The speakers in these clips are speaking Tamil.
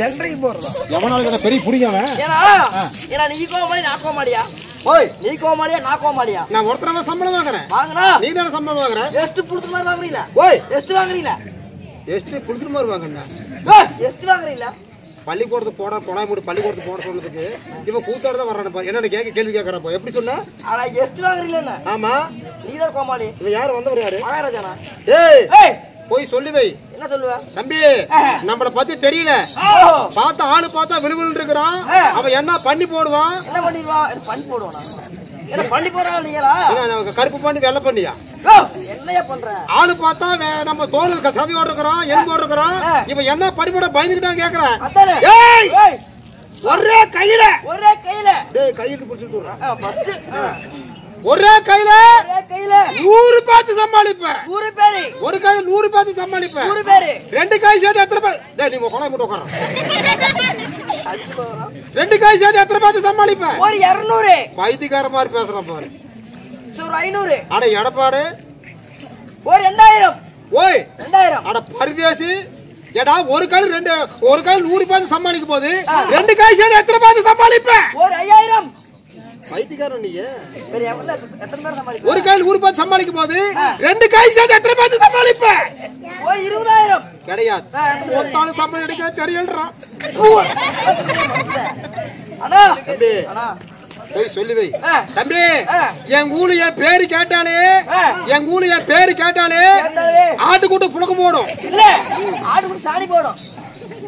சென்ட்ரைக்கு போறதா எவனால பெரிய புடிங்கவன் ஏன்னா நீ கோமாளி நான் கோமாளியா ஓய் நீ கோமாளியா நான் கோமாளியா நான் ஒருத்தரமா சம்பளம் வாங்குறேன் வாங்குனா நீ தான சம்பளம் வாங்குற எஸ்ட் புடிச்ச மாதிரி வாங்குறீல ஓய் எஸ்ட் வாங்குறீல எஸ்ட் புடிச்ச மாதிரி வாங்குறேன் ஓய் எஸ்ட் வாங்குறீல பள்ளிக்கூடத்துக்கு போட கொடாய் மூடி பள்ளிக்கூடத்துக்கு போட சொன்னதுக்கு இவன் கூத்தாட தான் வர்றானே பாரு என்னன்னு கேள்வி கேக்குறப்போ எப்படி சொன்னா அட எஸ்ட் வாங்குறீல ஆமா நீ தான் கோமாளி இவன் யார் வந்தவர் யாரு மகாராஜானா ஏய் போய் சொல்லி வை என்ன சொல்லுவ தம்பி நம்மள பத்தி தெரியல பார்த்தா ஆளு பார்த்தா விழுவிழு இருக்கிறான் அவன் என்ன பண்ணி போடுவான் என்ன பண்ணிடுவான் பண்ணி போடுவானா என்ன பண்ணி போறான் நீங்களா கருப்பு பண்ணி வெள்ளை பண்ணியா என்னையா பண்ற ஆளு பார்த்தா நம்ம தோல் சதியோடு இருக்கிறோம் எலும்போடு இருக்கிறோம் இவன் என்ன பண்ணி போட பயந்துக்கிட்டான்னு கேக்குறேன் ஒரே கையில டேய் கையில பிடிச்சிட்டு ஒரே கையில 100 பேத்து சமாளிப்பேன் 100 பேரு ஒரு கையில 100 பேத்து சமாளிப்பேன் 100 பேரு ரெண்டு கை சேர்த்து எத்தனை பேர் டேய் நீ கொணை போட்டு உட்கார ரெண்டு கை சேர்த்து எத்தனை பேத்து சமாளிப்பேன் ஒரு 200 பைத்தியக்கார மாதிரி பேசுறான் பாரு ஒரு 500 அட எடப்பாடு ஒரு 2000 ஓய் 2000 அட பரதேசி ஏடா ஒரு கையில 100 பேத்து சமாளிக்கும் போது ரெண்டு கை சேர்த்து எத்தனை பேத்து சமாளிப்பேன் ஒரு 5000 பைத்தியக்காரன் நீ எத்தனை பேர் சமாளிப்ப ஒரு கையில 100 பேத்து சமாளிக்கும் போது ரெண்டு கை சேர்த்து எத்தனை பேத்து சமாளிப்பேன் ஒரு 20000 கிடையாது ஒத்தால சம்பளம் எடுக்க தெரியலறான் அண்ணா தம்பி அண்ணா போய் சொல்லி வை தம்பி என் ஊரு என் பேரு கேட்டாலே ஆட்டுக்கூட்ட புழக்க போடும் இல்ல ஆட்டுக்கூட்ட சாணி போடும்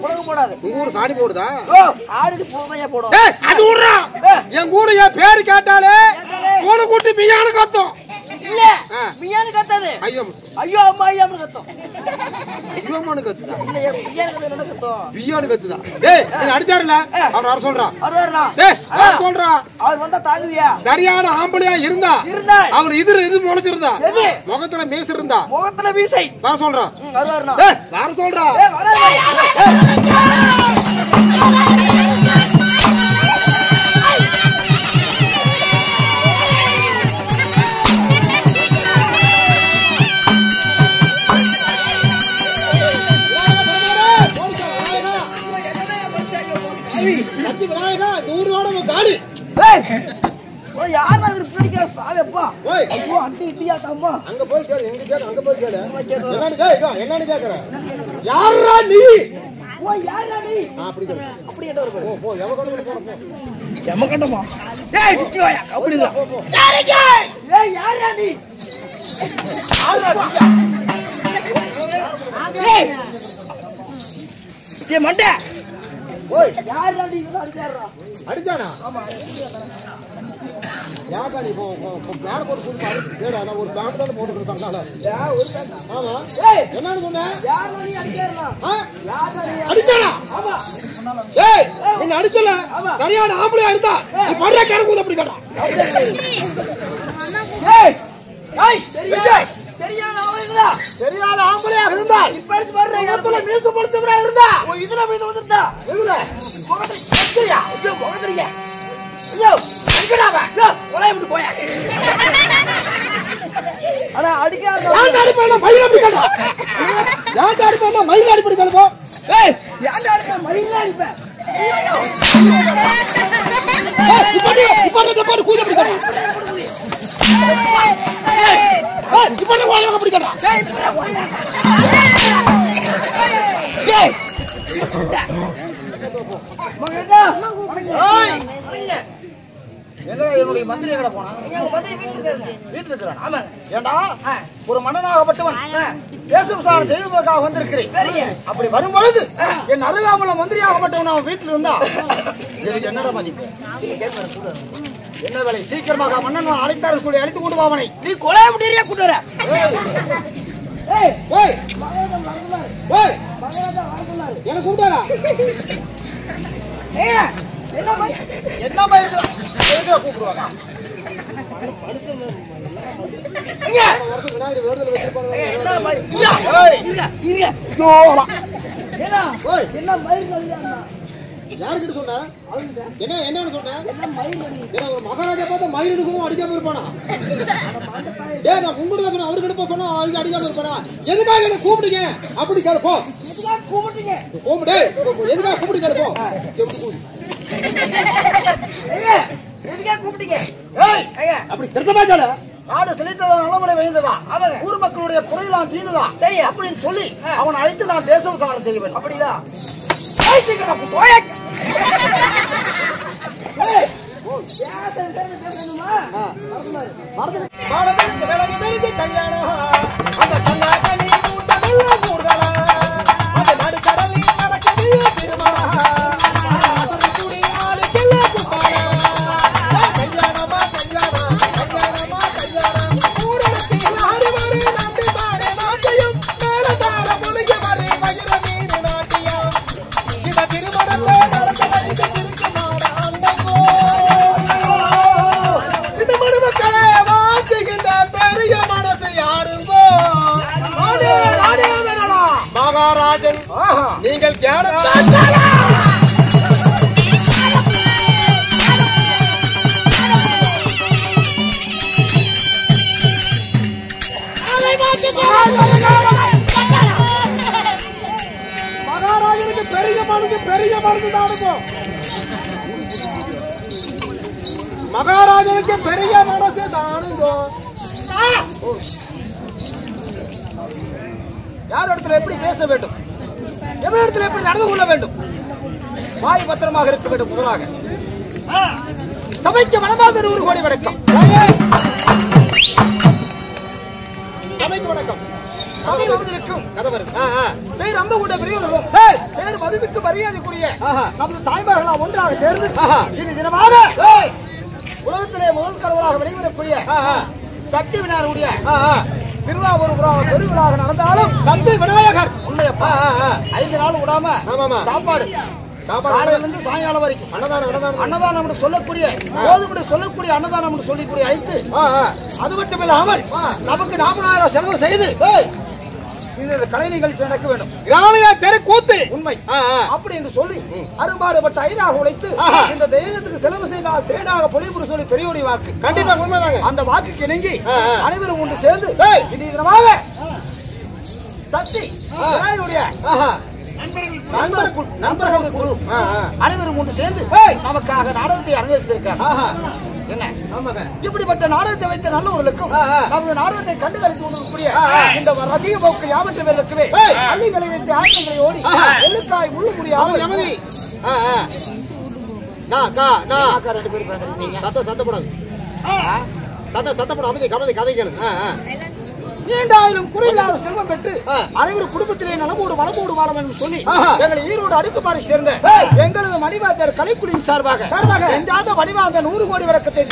புழக்க போடாது உங்க ஊரு சாணி போடுதா ஆடுக்கு புழக்கையா போடும் அது விடுறா என் ஊரு என் பேரு கேட்டாலே பூனை கூட்டி மியானு கத்தும் இல்ல மியானு கத்தாது ஐயோ அம்மா ஐயான்னு கத்தும் ஐயோமானு கத்துதா இல்ல மியானு கத்தும் பியானு கத்துதா டேய் நீ அடிச்சாருல அவர் வர சொல்றா டேய் வர சொல்றா அவர் வந்தா தாங்குவியா சரியான ஆம்பளையா இருந்தா அவர் இது முளைச்சிருந்தா முகத்துல மீசை இருந்தா முகத்துல மீசை வர சொல்றா டேய் வர சொல்றா சத்தி விநாயகா தூரோட காலி யாரா பிடிக்கிற சாவேப்பா ஐயோ அண்டி இட்டியா தம்மா அங்க போய் கேளு எங்க கேளு அங்க போய் கேளு என்னன்னு கேக்குற யாரா நீ ஓ யாரா நீ அப்படி கேளு அப்படி கேட்ட ஒரு போ எவ கொண்டு போற போ எம கண்டமா டேய் டிச்சி வாயா அப்படிங்க யாரங்க ஏய் யாரா நீ ஏய் ஏ மண்டே ஓய் யாரா நீ இவன் அடிச்சானா ஆமா யாரா நீ போ பேட் போட்டு புடி பாரு டேடா நான் ஒரு பேட் தான் போட்டு கொடுத்தாங்கல ஒரு பேட் ஆமா ஏய் என்னன்னு சொன்ன யாரா நீ அடிச்சறனா யாரா நீ அடிச்சானா ஆமா ஏய் நீ அடிச்சல சரியான ஆம்பளையா இருந்தா நீ படுற கேடக்கூட அப்படி கேட்டா ஏய் ஏய் சரியான ஆம்பளையா இருந்தா இப்ப எடுத்து வர்ற இடத்துல மீசு பொடிச்சவரா இருந்தா ஓ இதுல மீசு வந்துட்டா எதுல முகத்திரியா ஐயோ முகத்திரியா ஐயோ எங்கடாவா ஒளை விட்டு போயா அட அடிக்காத யார் அடிப்பேனா மயில அப்படி கேட்டா யார் அடிப்பேனா மயில அப்படி கேட்டா ஏய் யார் அடிப்பேனா மயில அடிப்பே இப்ப பாரு கூதி அப்படி கேட்டா இப்ப என்ன வாங்க அப்படி கேட்டா ஏய் மகனா ஓய் என்னுடைய மந்திரி எங்கட போனா எங்க மந்திரி வீட்ல இருக்காரு ஆமா ஏண்டா ஒரு மன்னனாகப்பட்டவன் தேசம் சாரணம் செய்வதற்காக வந்திருக்கிறேன் அப்படி வரும் பொழுது என் அருகாமல மந்திரியாகப்பட்டவன் அவன் வீட்டில் இருந்தா எனக்கு என்னடா மதிப்பு என்ன வேலை சீக்கிரமாக மன்னன் அழைத்தாரு சொல்லி அழைத்து கொண்டு வாவனை நீ கொலை முடியறியா கொண்டு வர ஏய் ஓய் மகனா வரலாறு ஓய் மகனா வரலாறு என்ன கூப்பிடாரா ஏய் என்ன மாதிரி கூப்பிடுவாங்க ஐயா வருஷம் விநாயகர் வேடுதல் வச்சிருப்பாங்க என்ன மாதிரி இல்ல இல்ல யோவா என்ன ஓய் என்ன மாதிரி சொல்லியா யாருக்கிட்ட சொன்ன? என்னன்னு சொன்னேன்? ஒரு மகாராஜா பார்த்தா மயில் எடுக்கவும் அடிக்காம இருப்பானா? ஏன் நான் உங்களுக்கு சொன்னேன், அவருக்கு எடுப்ப சொன்னா அவருக்கு அடிக்காம இருப்பானா? எதுக்காக என்ன கூப்பிடுங்க அப்படி கேளுப்போ. கூப்பிடுங்க எதுக்காக கூப்பிட்டு கேளுப்போ. அப்படி திருத்தமா கேள. நாடு செழித்ததா, நலமலை வைந்ததா, ஊர் மக்களுடைய குறையெல்லாம் தீர்ந்ததா அப்படின்னு சொல்லி அவன் அழைத்து நான் தேச விசாரணை செய்வேன். அப்படியா? கல்யாணம் நீங்கள் மகாராஜனுக்கு பெரிய மனது தான் இருக்கும். மகாராஜனுக்கு பெரிய மனசு தானுங்கோ. யார் இடத்துல எப்படி பேச வேண்டும், எவரிடத்தில் எப்படி நடந்து கொள்ள வேண்டும், வாய் பத்திரமாக இருக்க வேண்டும். முதலாக சபைக்கு மனமார்ந்த 100 கோடி வணக்கம். சபைக்கு வணக்கம். சபை வந்திருக்கும் கதவர் பேர் அம்ப கூட பெரியவர்களும் பேர் மதிப்புக்கு மரியாதைக்குரிய நமது தாய்மார்களாம் ஒன்றாக சேர்ந்து இனி தினமாக உலகத்திலே முதல் கடவுளாக வெளிவரக்கூடிய சக்தி விநாயகருடைய திருவாரூர் பெருவிழாக நடந்தாலும் சக்தி விநாயகர் உண்மையப்பா 5 நாள் விடாம சாப்பாடு காலையிலிருந்து சாயங்காலம் வரைக்கும் அன்னதானம் சொல்லக்கூடிய கோதுமை சொல்லக்கூடிய அன்னதானம் சொல்லிக்கூடிய அழைத்து அது மட்டும் இல்லாமல் நமக்கு 40,000 செலவு செய்து இந்த கலை நிகழ்ச்சி நடக்க வேண்டும். கிராமிய தெரு கூத்து உண்மை அப்படி என்று சொல்லி அரும்பாடுபட்ட ஐநாக உழைத்து இந்த தெய்வத்துக்கு செலவு செய்தால் தேனாக பொலிபுரு சொல்லி பெரியவுடைய வாக்கு கண்டிப்பாக உண்மைதாங்க. அந்த வாக்குக்கு இணங்கி அனைவரும் ஒன்று சேர்ந்து இது தினமாக சக்தி நண்பர்கள் குழு அனைவரும் ஒன்று சேர்ந்து நமக்காக நாடகத்தை அரங்கேற்றிருக்காங்க. என்ன இப்படிப்பட்ட நாடகத்தை வைத்த நல்லவர்களுக்கும் நமது நாடகத்தை கண்டு கழித்து கொண்டிருக்கக்கூடிய இந்த ரசிக போக்கு யாவற்றவர்களுக்குமே பள்ளிகளை வைத்து ஆட்டங்களை ஓடி எள்ளுக்காய் முள்ளு முடி அமைதி 2 பேர் பேசுறீங்க. சத்தப்படாது சத்தப்படும் அமைதி கதை கேளுங்க. நீண்டாயிலும் குறையில்லாத செல்வம் பெற்று அனைவரும் குடும்பத்திலே நலமோடு மனமோடு வாழம் என்று சொல்லி எங்களை ஈரோடு அடுக்குமாறி சேர்ந்த எங்களது மணிவாத்தியர் கலைக்குழுவின் சார்பாக எஞ்சாத மணிவாந்த 100 கோடி வணக்கத்தை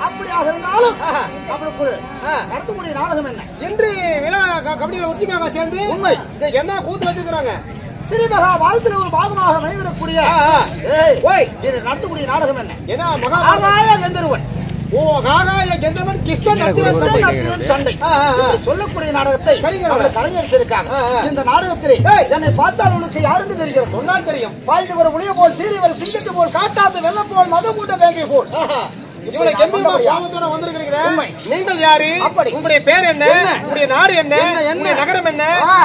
அப்படியாக இருந்தாலும் நடத்தக்கூடிய நாடகம் என்ன என்று விழா கபடியில் ஒற்றுமையாக சேர்ந்து உண்மை என்ன கூத்து வச்சிருக்கிறாங்க. ஸ்ரீமகா வாழ்த்துல ஒரு பாகமாக விளைவிடக்கூடிய இது நடத்தக்கூடிய நாடகம் என்ன? ஏன்னா மகாகாய கந்தர்வன் கிருஷ்ணன் சண்டை சொல்லக்கூடிய நாடகத்தை கலைஞரிச்சிருக்காங்க. இந்த நாடகத்திலே என்னை பார்த்தால் உனக்கு யாருன்னு தெரியும் சொன்னால் தெரியும். வாழ்ந்து ஒரு முனிய போல் சீரியல் சிங்கத்து போல் காட்டாத வெள்ளம் போல் மத மூட்ட வேங்கை போல் நீங்கள் யாரு, உங்களுடைய பேர் என்ன, உங்களுடைய நாடு என்ன, உங்களுடைய நகரம் என்ன,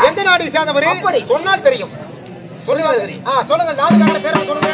எந்த நாடு சேர்ந்தவர் சொன்னால் தெரியும். சொல்லுங்க நாடுக்கான பேரை சொல்லுங்க.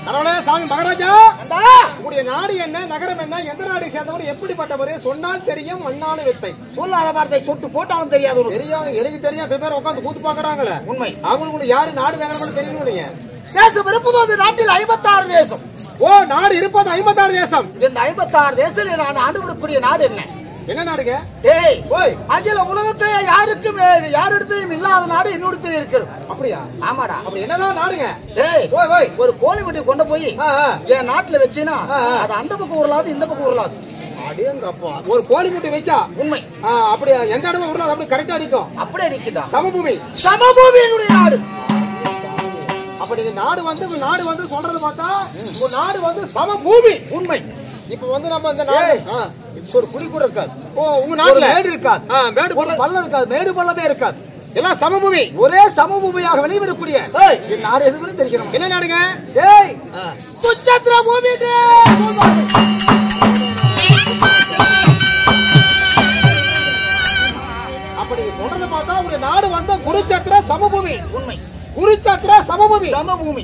கடவுளே சாமி மகாராஜா, உங்களுடைய நாடு என்ன, நகரம் என்ன, எந்த நாடு சேர்ந்தவர், எப்படிப்பட்டவர் சொன்னால் தெரியும், மண்ணாலும் வித்தை. சொல்லாத வார்த்தை சொட்டு போட்டாலும் தெரியாது. தெரியாது, எனக்கு தெரியும். சில பேர் உட்காந்து கூத்து பாக்குறாங்களே, உண்மை. அவங்களுக்கு யாரு நாடு நகரம் தெரியும் இல்லைங்க. தேசம் இருப்பது வந்து நாட்டில் 56 தேசம். ஓ, நாடு இருப்பது 56 தேசம். இந்த 56 தேசத்தில் நான் ஆண்டு வரக்கூடிய நாடு என்ன? என்ன நாடுங்க? ஏய் ஓய், அகில உலகத்திலே யாருக்கும் யாரிடத்திலும் இல்லாத நாடு என்னோடத்தில் இருக்கிறது. அப்படியா? ஆமாடா. அப்படி என்னதான் நாடுங்க? ஏய் ஓய் ஓய், ஒரு கோழி முட்டை கொண்டு போய் என் நாட்டுல வச்சினா அது அந்த பக்கம் உருளாது, இந்த பக்கம் உருளாது. அடேங்கப்பா, ஒரு கோழி முட்டை வச்சா உண்மை. அப்படியே எந்த இடமும் உருளாது, அப்படி கரெக்டா அடிக்கும். அப்படியே அடிக்குதா? சமபூமி. சமபூமி என்னுடைய நாடு. அப்ப நீங்க நாடு வந்து சொல்றது பார்த்தா உங்க நாடு வந்து சமபூமி. உண்மை. இப்ப வந்து நம்ம இந்த நாடு ஒரு குடி கூட இருக்காது. ஓ, உங்க நாட்டுல மேடு இருக்காது, மேடு பள்ளம் இருக்காது, மேடு பள்ளமே இருக்காது. எல்லாம் சமபூமி. ஒரே சமபூமியாக வெளிவரக்கூடிய இந்த நாடு எதுன்னு தெரிஞ்சுக்கணும். என்ன நாடுங்க? ஏய் குச்சத்திர பூமி. அப்ப நீங்க சொல்றத பார்த்தா உங்க நாடு வந்து குருச்சத்திர சமபூமி. உண்மை. குருச்சத்திர சமபூமி. சமபூமி.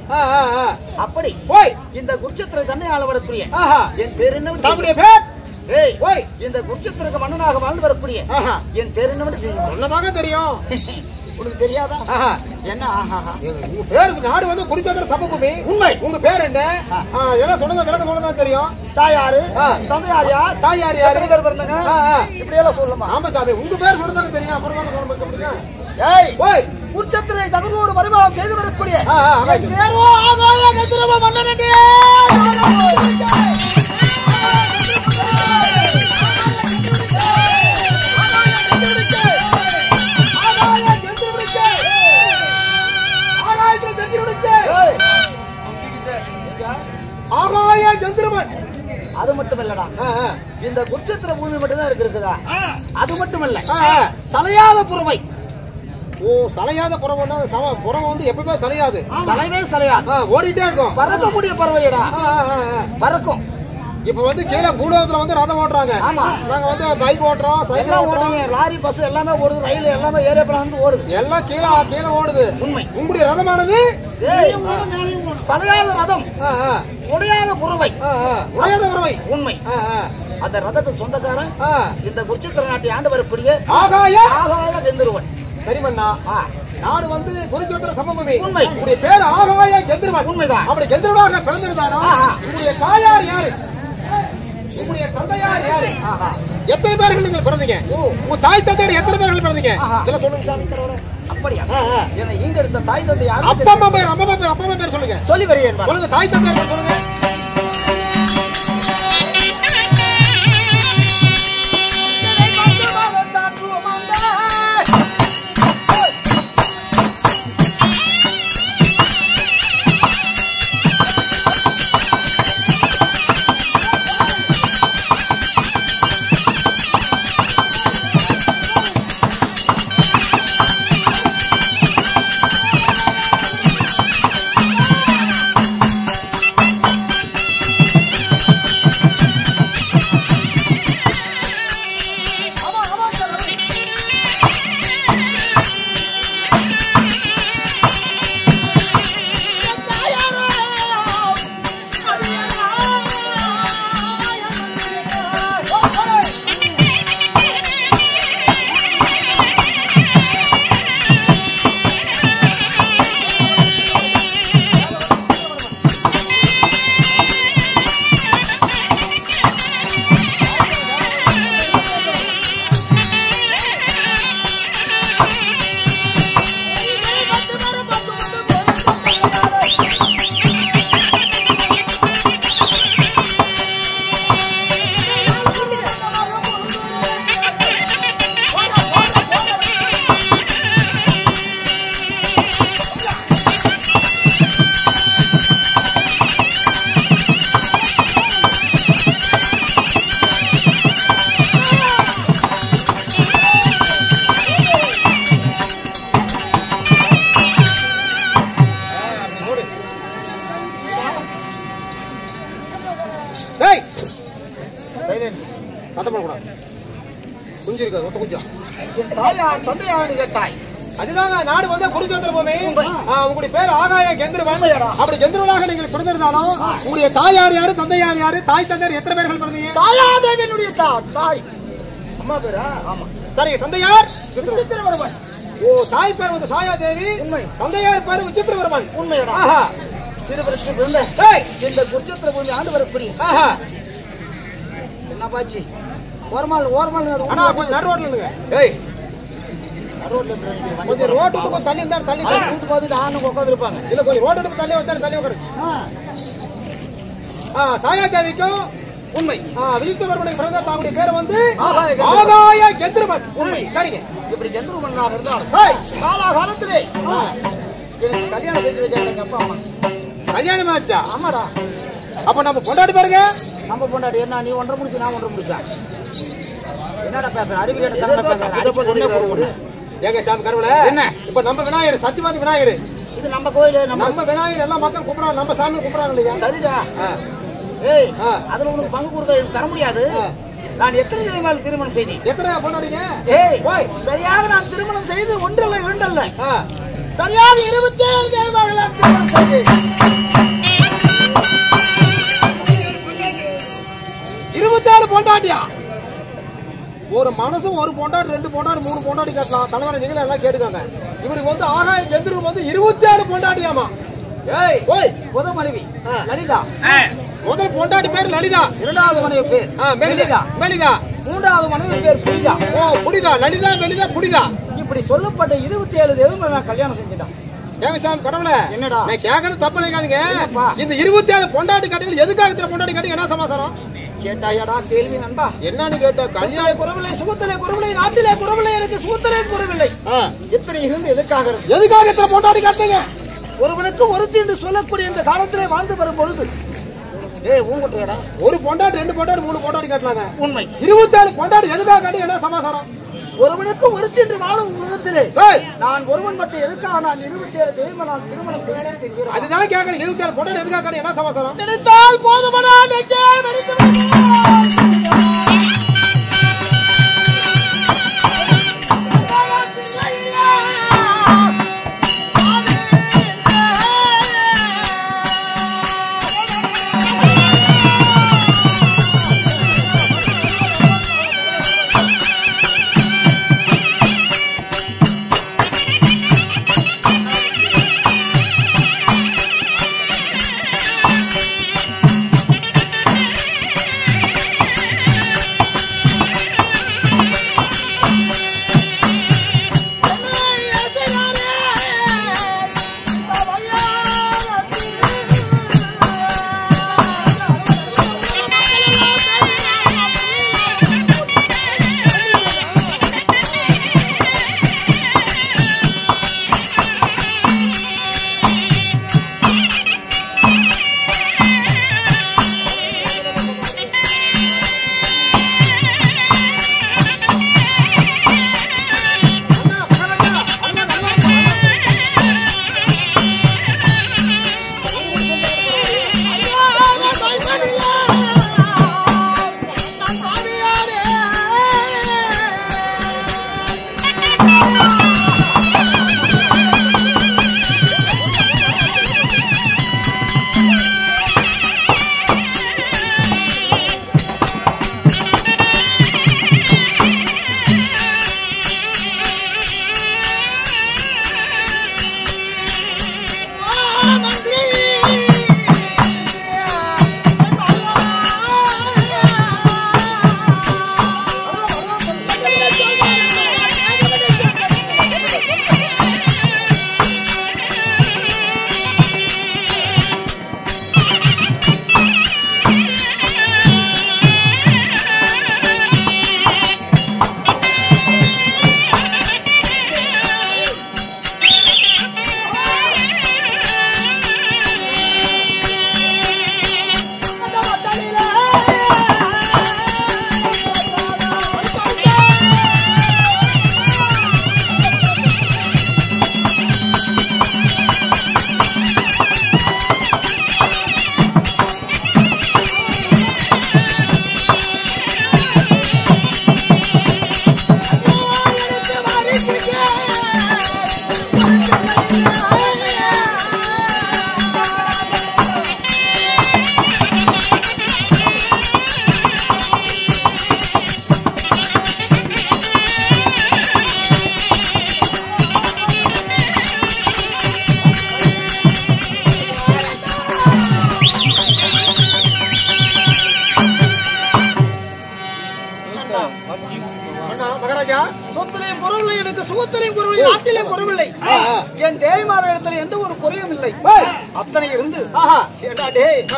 அப்படி ஓய், இந்த குருச்சத்திர தன்னை ஆள வரக்கூடிய என் பேர் என்ன? தம்முடைய பேர்? ஏய் ஓய், இந்த குருச்சத்திரக்கு மன்னனாக வாழ்ந்து வரக்கூடிய என் பேர் என்ன தெரியும்? என்னதாக தெரியும்? உனக்கு தெரியாதா? என்ன? உங்க பேருக்கு நாடு வந்து குருச்சத்திர சமபூமி. உண்மை. உங்க பேர் என்ன? எல்லாம் சொன்னதா விளக்க சொன்னதா தெரியும். தாயாரு தந்தையார் யார்? தாயார் யாரு? பேர் பிறந்தாங்க. இப்படி எல்லாம் சொல்லலாமா? ஆமா சாமி, உங்க பேர் சொன்னதா தெரியும். அப்புறம் தான் சொல்ல முடியும். ஏய் ஓய், குருச்சத்திரை தகுந்தோடு பரிமாணம் செய்து வரக்கூடிய நேரோ ஆகாய கதிரவ மன்னனே. ஆகாய சந்திரமன். அது மட்டும் இல்லடா, இந்த குருச்சத்திர பூமி மட்டும் தான் இருக்குதா? அது மட்டும் இல்ல, சலையாத புறவை. ஓ, சலையாத புறவன்னா புறவை வந்து எப்பவுமே சலையாது. சலைவே சலையாது, ஓடிட்டே இருக்கும். பறக்கக்கூடிய பறவைடா, பறக்கும். இப்ப வந்து கீழே பூலோகத்துல வந்து ரதம் ஓட்டுறாங்க. ஆமா, நாங்க வந்து பைக் ஓட்டுறோம், சைக்கிள் ஓட்டுறோம், லாரி பஸ் எல்லாமே ஓடுது, ரயில் எல்லாமே ஏரோப்ளேன் வந்து ஓடுது. எல்லாம் கீழே ஓடுது. உண்மை. உங்களுடைய ரதமானது சலையாத ரதம், உடையாத புறவை. உடையாத புறவை. உண்மை. அந்த ரதத்துக்கு சொந்தக்காரன் இந்த குருச்சத்திர நாட்டை ஆண்டு வரக்கூடிய ஆகாய கந்தர்வன். சரிமண்ணா, நாடு வந்து குருச்சத்திர சமபூமி. உண்மை. உங்களுடைய பேர் ஆகாய கந்தர்வன். உண்மைதான். அப்படி கந்தர்வனாக பிறந்திருந்தாரோ உங்களுடைய தாயார் யாரு? உங்களுடைய தந்தையார் யாரு? எத்தனை பேர்கள் நீங்கள் பிறந்தீங்க? உங்க தாய் தந்தையார் எத்தனை பேர்கள் பிறந்தீங்க? இதெல்லாம் சொல்லுங்க. அப்படியா? என்ன இங்க எடுத்த தாய் தந்தை யாரு? அப்பா அம்மா பேர் சொல்லுங்க. சொல்லி வரேன். சொல்லுங்க, தாய் தந்தையார் சொல்லுங்க. தாயார் தந்தையார் கேட்டாய். அதுதாங்க நாடு வந்து குருச்சேத்திர பூமி. உங்களுடைய பேர் ஆகாய கெந்திரவன். அப்படி கெந்திரவனாக நீங்கள் பிறந்திருந்தாலும் உங்களுடைய தாய் யாரு தந்தை யாரு தாய் தந்தையர் எத்தனை பேர்கள் பிறந்தீங்க? சாயாதேவியினுடைய தாய் அம்மா பேரா? ஆமா. சரி, தந்தையார் விசித்திரவர்மன். ஓ, தாய் பேர் வந்து சாயாதேவி, தந்தையார் பேர் விசித்திரவர்மன். உண்மையடா. திருவரத்துக்கு பிறந்த இந்த குருச்சேத்திர பூமி ஆண்டு வரக்கூடிய என்ன பாச்சு ஓரமால் ஆனா கொஞ்சம் நடு ரோட்ல இல்லைங்க. கொஞ்சம் ரோட்டு கொஞ்சம் தள்ளி இருந்தா தள்ளி ஊத்து பார்த்துட்டு ஆணும் உட்காந்து இருப்பாங்க. இல்ல கொஞ்சம் ரோட்டு தள்ளி வந்தாரு தள்ளி உட்காரு. சாயாதேவிக்கும் உண்மை விசித்திரவர்மனுக்கு பிறந்த தாங்களுடைய பேர் வந்து ஆகாய கெந்திரவன். உண்மை. சரிங்க. இப்படி கெந்திரவனாக இருந்தாலும் காலத்திலே எனக்கு கல்யாணம் செஞ்சு வைக்கிறாங்க எங்க அப்பா அம்மா. கல்யாணம் ஆச்சா? ஆமாடா. அப்ப நம்ம கொண்டாடி பாருங்க. நம்ம பொண்டாட்டி என்ன நீ 1.5 முடிச்சு நான் 1.5 முடிச்சா? என்னடா பேசுற? அறிவு கேட்ட தமிழ பேசுற. ஏங்க சாமி கடவுளே, என்ன இப்ப நம்ம விநாயகர் சத்தியவாதி விநாயகர், இது நம்ம கோயில். நம்ம விநாயகர் எல்லாம் மக்கள் கும்பிடுறாங்க, நம்ம சாமி கும்பிடுறாங்க இல்லையா? சரிடா. அதுல உனக்கு பங்கு கொடுக்க தர முடியாது. நான் எத்தனை ஜெயமால் திருமணம் செய்தேன்? எத்தனை பொண்டாடிங்க? சரியாக நான் திருமணம் செய்து 1 அல்ல 2 அல்ல, சரியாக 27 ஜெயமால் திருமணம் செய்தேன். 27 பொண்டாட்டியா? ஒரு மனசும் ஒரு பொண்டாடி 2 பொண்டாடி 3 பொண்டாடி கேட்கலாம். தலைவரை நீங்களே எல்லாம் கேட்டுக்காங்க. இவருக்கு வந்து ஆகாய கெந்திரவன் வந்து 27 பொண்டாட்டியாமா. முதல் மனைவி லலிதா. முதல் பொண்டாட்டி பேர் லலிதா. இரண்டாவது மனைவி பேர் மெலிதா. மூன்றாவது மனைவி பேர் புனிதா. புனிதா. லலிதா, மெலிதா, புனிதா. இப்படி சொல்லப்பட்ட 27 தெய்வங்களை நான் கல்யாணம் செஞ்சுட்டேன். ஏங்க சாமி கடவுளே, என்னடா நான் கேட்கறது தப்பு நினைக்காதீங்க. இந்த 27 பொண்டாட்டி கட்டிகள் எதுக்காக இத்தனை பொண்டாட்டி கட்டி என்ன சமாசாரம்? கேட்டாயடா கேள்வி நண்பா. என்னன்னு கேட்டா, கல்யாண குறவில்லை, சுகத்திலே குறவில்லை, நாட்டிலே குறவில்லை, எனக்கு சுகத்திலே குறவில்லை. எத்தனை இருந்து எதுக்காக இத்தனை பொண்டாட்டி கட்டுங்க? ஒருவனுக்கு ஒருத்தி என்று சொல்லக்கூடிய இந்த காலத்திலே வாழ்ந்து வரும் பொழுது ஊங்கொட்டையடா ஒரு பொண்டாட்டி 2 பொண்டாட்டி 3 பொண்டாட்டி கட்டலாங்க. உண்மை. 27 பொண்டாட்டி எதுக்காக கட்டி என்ன சமாசாரம்? ஒருவனுக்கு ஒருத்தி என்று வாழும் உலகத்திலே நான் ஒருவன் மட்டும் எதுக்காக நான் 27 தெய்வம் நான் திருமணம் செய்யணும் தெரிகிறேன். அதுதான் கேட்கறேன். 27 பொண்டாட்டி எதுக்காக கட்டி என்ன சமாசாரம்? நினைத்தால் போதுமடா நெஞ்சே வெடித்து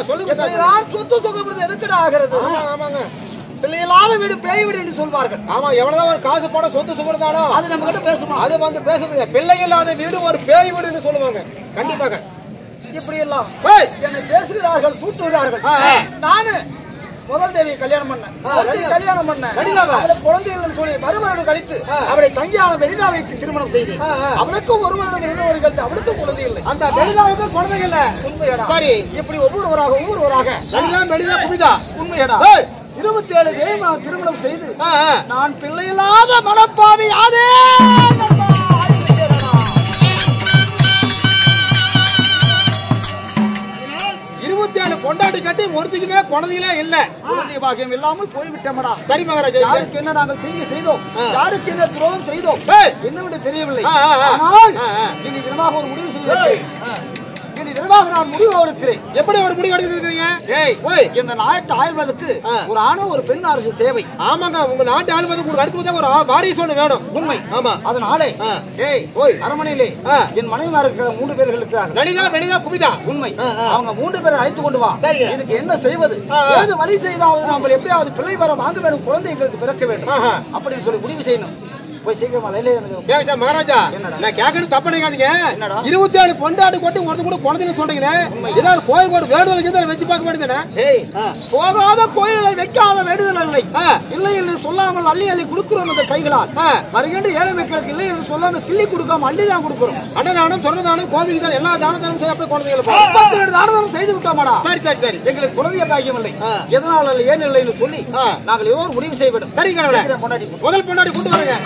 சொல்லுங்க சார். சொத்து சுகம் எதுக்கடா ஆகிறது? ஆமாங்க, பிள்ளைகளாத வீடு பேய் வீடு என்று சொல்வார்கள். ஆமா, எவ்வளவுதான் ஒரு காசு போட சொத்து சுகந்தாலும் அது நம்ம கிட்ட பேசுமா? அது வந்து பேசுறது பிள்ளை இல்லாத வீடு ஒரு பேய் வீடுன்னு சொல்லுவாங்க. கண்டிப்பாக இப்படி எல்லாம் என்னை பேசுகிறார்கள், கூட்டுகிறார்கள். நானு முதல் தேவியை கல்யாணம் பண்ணேன். கல்யாணம் பண்ணேன். குழந்தைகள் சொல்லி மறுமணம் கழித்து அவளை தங்கியான வெளிதாவைக்கு திருமணம் செய்தேன். அவளுக்கும் ஒரு வருடம் 2 வருடம் அவளுக்கும் குழந்தை இல்லை. அந்த வெளிதாவுக்கு குழந்தை இல்லை. உண்மையடா? சரி, இப்படி ஒவ்வொருவராக வெளிதா குமிதா உண்மையடா? 27 தேவி நான் திருமணம் செய்து நான் பிள்ளையில்லாத மனப்பாவி யாரே 27 பொண்டாட்டி கட்டி ஒருத்திக்குமே குழந்தைகளே இல்ல. குழந்தை பாக்கியம் இல்லாமல் போய்விட்டோம்டா. சரி மகாராஜா, யாருக்கு என்ன நாங்கள் தீங்கு செய்தோம், யாருக்கு என்ன துரோகம் செய்தோம் என்னவென்று தெரியவில்லை. இனி தினமாக ஒரு முடிவு செய்திருக்கிறேன். இனி தினமாக நான் முடிவு எடுக்கிறேன். எப்படி ஒரு முடிவு எடுக்கிறீங்க? இந்த நாட்டை ஆள்வதற்கு ஒரு ஆணோ ஒரு பெண் அரசு தேவை. ஆமாங்க, உங்க நாட்டை ஆள்வதற்கு ஒரு அடுத்து ஒரு வாரிசு ஒண்ணு வேணும். உண்மை. ஆமா, அதனாலே அரமனையிலே என் மனைவிமார்கள் 3 பேர்கள் இருக்கிறார்கள். லலிதா, வெளிதா, குமிதா. உண்மை. அவங்க 3 பேரை அழைத்து கொண்டு வா. இதுக்கு என்ன செய்வது, ஏது வழி செய்தாவது நம்ம எப்படியாவது பிள்ளை வர வாங்க வேண்டும், குழந்தை எங்களுக்கு பிறக்க வேண்டும் அப்படின்னு சொல்லி முடிவு செய்யணும். போய் சீக்கிரமா மகாராஜா, நான் கேட்கணும் தப்பு நினைக்காதீங்க. 27 பொண்டாட்டி கொண்டு ஒருத்தர் கூட குழந்தைன்னு சொல்றீங்களே, ஏதாவது கோயில் ஒரு வேண்டுதல் வச்சு பார்க்க வேண்டியதானே? போகாத கோயிலை வைக்காத வேண்டுதல் இல்லை. இல்லை என்று சொல்லாமல் அள்ளி அள்ளி கொடுக்கிறோம் அந்த கைகளால். வருகின்ற ஏழை மக்களுக்கு இல்லை என்று சொல்லாமல் கிள்ளி கொடுக்காம அள்ளி தான் கொடுக்கிறோம். அன்னதானம், சொன்னதானம், கோவிலுக்கு தான் எல்லா தானதானம் செய்ய குழந்தைகளை 32 தானதானம் செய்து விட்டோமாடா. சரி சரி சரி, எங்களுக்கு குழந்தைய பாக்கியம் இல்லை. எதனால ஏன் இல்லைன்னு சொல்லி நாங்கள் ஏதோ ஒரு முடிவு செய்ய வேண்டும். சரி, முதல் பொண்டாட்டி கூட்டு வரங்க.